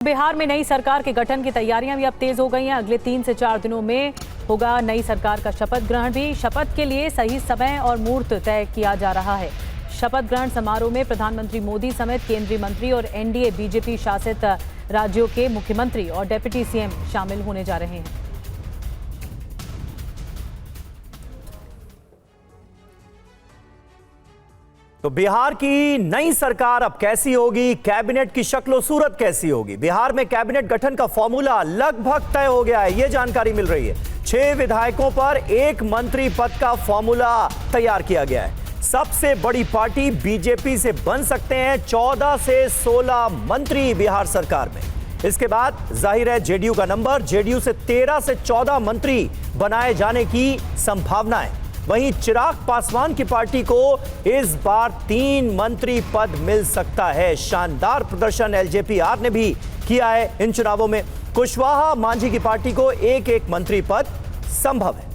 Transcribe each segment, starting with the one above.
बिहार में नई सरकार के गठन की तैयारियां भी अब तेज हो गई हैं। अगले 3 से 4 दिनों में होगा नई सरकार का शपथ ग्रहण भी। शपथ के लिए सही समय और मुहूर्त तय किया जा रहा है। शपथ ग्रहण समारोह में प्रधानमंत्री मोदी समेत केंद्रीय मंत्री और एनडीए बीजेपी शासित राज्यों के मुख्यमंत्री और डिप्टी सीएम शामिल होने जा रहे हैं। तो बिहार की नई सरकार अब कैसी होगी, कैबिनेट की शक्ल सूरत कैसी होगी? बिहार में कैबिनेट गठन का फॉर्मूला लगभग तय हो गया है, यह जानकारी मिल रही है। 6 विधायकों पर 1 मंत्री पद का फॉर्मूला तैयार किया गया है। सबसे बड़ी पार्टी बीजेपी से बन सकते हैं 14 से 16 मंत्री बिहार सरकार में। इसके बाद जाहिर है जेडीयू का नंबर, जेडीयू से 13 से 14 मंत्री बनाए जाने की संभावना है। वहीं चिराग पासवान की पार्टी को इस बार 3 मंत्री पद मिल सकता है। शानदार प्रदर्शन एलजेपी-आर ने भी किया है इन चुनावों में। कुशवाहा मांझी की पार्टी को 1-1 मंत्री पद संभव है।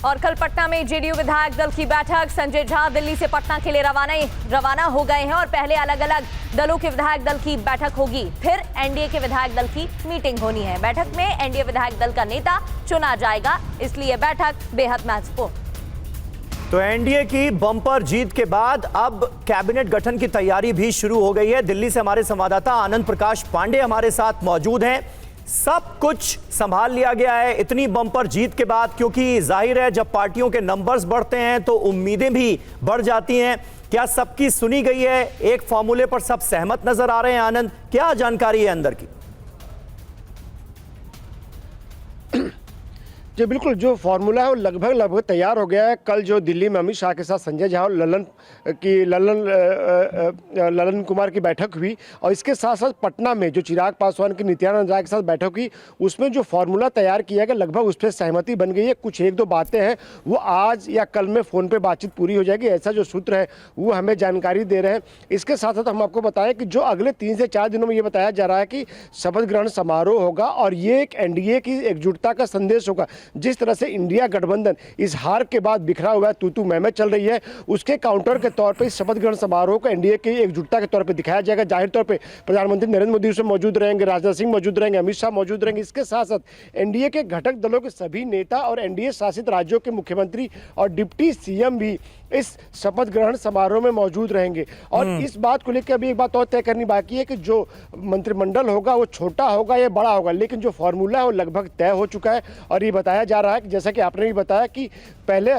और कल पटना में जेडीयू विधायक दल की बैठक। संजय झा दिल्ली से पटना के लिए रवाना हो गए हैं और पहले अलग अलग दलों के विधायक दल की बैठक होगी, फिर एनडीए के विधायक दल की मीटिंग होनी है। बैठक में एनडीए विधायक दल का नेता चुना जाएगा, इसलिए बैठक बेहद महत्वपूर्ण। तो एनडीए की बम्पर जीत के बाद अब कैबिनेट गठन की तैयारी भी शुरू हो गई है। दिल्ली से हमारे संवाददाता आनंद प्रकाश पांडे हमारे साथ मौजूद हैं। सब कुछ संभाल लिया गया है इतनी बम्पर जीत के बाद, क्योंकि जाहिर है जब पार्टियों के नंबर्स बढ़ते हैं तो उम्मीदें भी बढ़ जाती हैं। क्या सबकी सुनी गई है? एक फॉर्मूले पर सब सहमत नजर आ रहे हैं? आनंद, क्या जानकारी है अंदर की? जी बिल्कुल, जो फार्मूला है वो लगभग तैयार हो गया है। कल जो दिल्ली में अमित शाह के साथ संजय झा और ललन कुमार की बैठक हुई और इसके साथ साथ पटना में जो चिराग पासवान की नित्यानंद राय के साथ बैठक हुई, उसमें जो फार्मूला तैयार किया गया लगभग उस पर सहमति बन गई है। कुछ 1-2 बातें हैं वो आज या कल में फ़ोन पे बातचीत पूरी हो जाएगी, ऐसा जो सूत्र है वो हमें जानकारी दे रहे हैं। इसके साथ साथ हम आपको बताएं कि जो अगले 3 से 4 दिनों में ये बताया जा रहा है कि शपथ ग्रहण समारोह होगा और ये एक एनडीए की एकजुटता का संदेश होगा। जिस तरह से इंडिया गठबंधन इस हार के बाद बिखरा हुआ है, तू मैं चल रही है, उसके काउंटर के तौर पे इस शपथ ग्रहण समारोह को एनडीए की एकजुटता के तौर पे दिखाया जाएगा। जाहिर तौर पे प्रधानमंत्री नरेंद्र मोदी उसमें मौजूद रहेंगे, राजनाथ सिंह मौजूद रहेंगे, अमित शाह मौजूद रहेंगे। इसके साथ साथ एनडीए के घटक दलों के सभी नेता और एनडीए शासित राज्यों के मुख्यमंत्री और डिप्टी सीएम भी इस शपथ ग्रहण समारोह में मौजूद रहेंगे। और इस बात को लेकर अभी एक बात और तय करनी बाकी है कि जो मंत्रिमंडल होगा वो छोटा होगा या बड़ा होगा, लेकिन जो फॉर्मूला है वो लगभग तय हो चुका है। और ये बताया जा रहा है कि जैसा कि आपने भी बताया कि पहले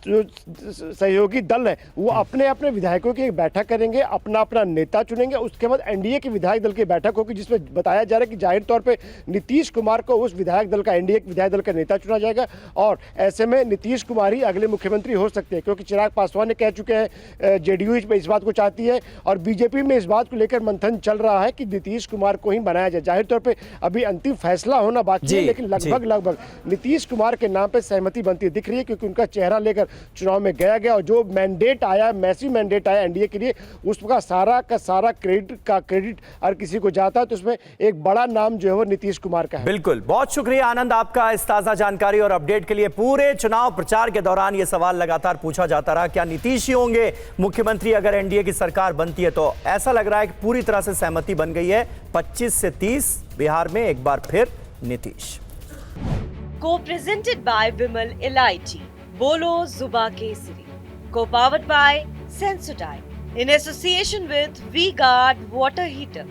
जो सहयोगी दल है वो अपने अपने विधायकों की एक बैठक करेंगे, अपना अपना नेता चुनेंगे। उसके बाद एनडीए की विधायक दल की बैठक होगी जिसमें बताया जा रहा है कि जाहिर तौर पे नीतीश कुमार को उस विधायक दल का एनडीए विधायक दल का नेता चुना जाएगा। और ऐसे में नीतीश कुमार ही अगले मुख्यमंत्री हो सकते हैं, क्योंकि चिराग पासवान ने कह चुके हैं जेडीयू इस बात को चाहती है और बीजेपी में इस बात को लेकर मंथन चल रहा है कि नीतीश कुमार को ही बनाया जाए। जाहिर तौर पर अभी अंतिम फैसला होना बाकी है, लेकिन लगभग नीतीश कुमार के नाम पर सहमति बनती दिख रही है, क्योंकि उनका चेहरा लेकर चुनाव में गया और जो मैंडेट आया, मैसिव मैंडेट आया एनडीए के लिए, उसका सारा का सारा क्रेडिट अगर किसी को जाता है तो उसमें एक बड़ा नाम जो है वो नीतीश कुमार का है। बिल्कुल, बहुत शुक्रिया आनंद आपका इस ताजा जानकारी और अपडेट के लिए। पूरे चुनाव प्रचार के दौरान यह सवाल लगातार पूछा जाता रहा, क्या नीतीश ही होंगे मुख्यमंत्री अगर एनडीए की सरकार बनती है? तो ऐसा लग रहा है कि पूरी तरह से सहमति बन गई है। 25 से 30 बिहार में एक बार फिर Nitish. Co-presented by Vimal Elaichi. बोलो जुबा Kesari, co-powered by Sensodyne in association with V-Guard water heater.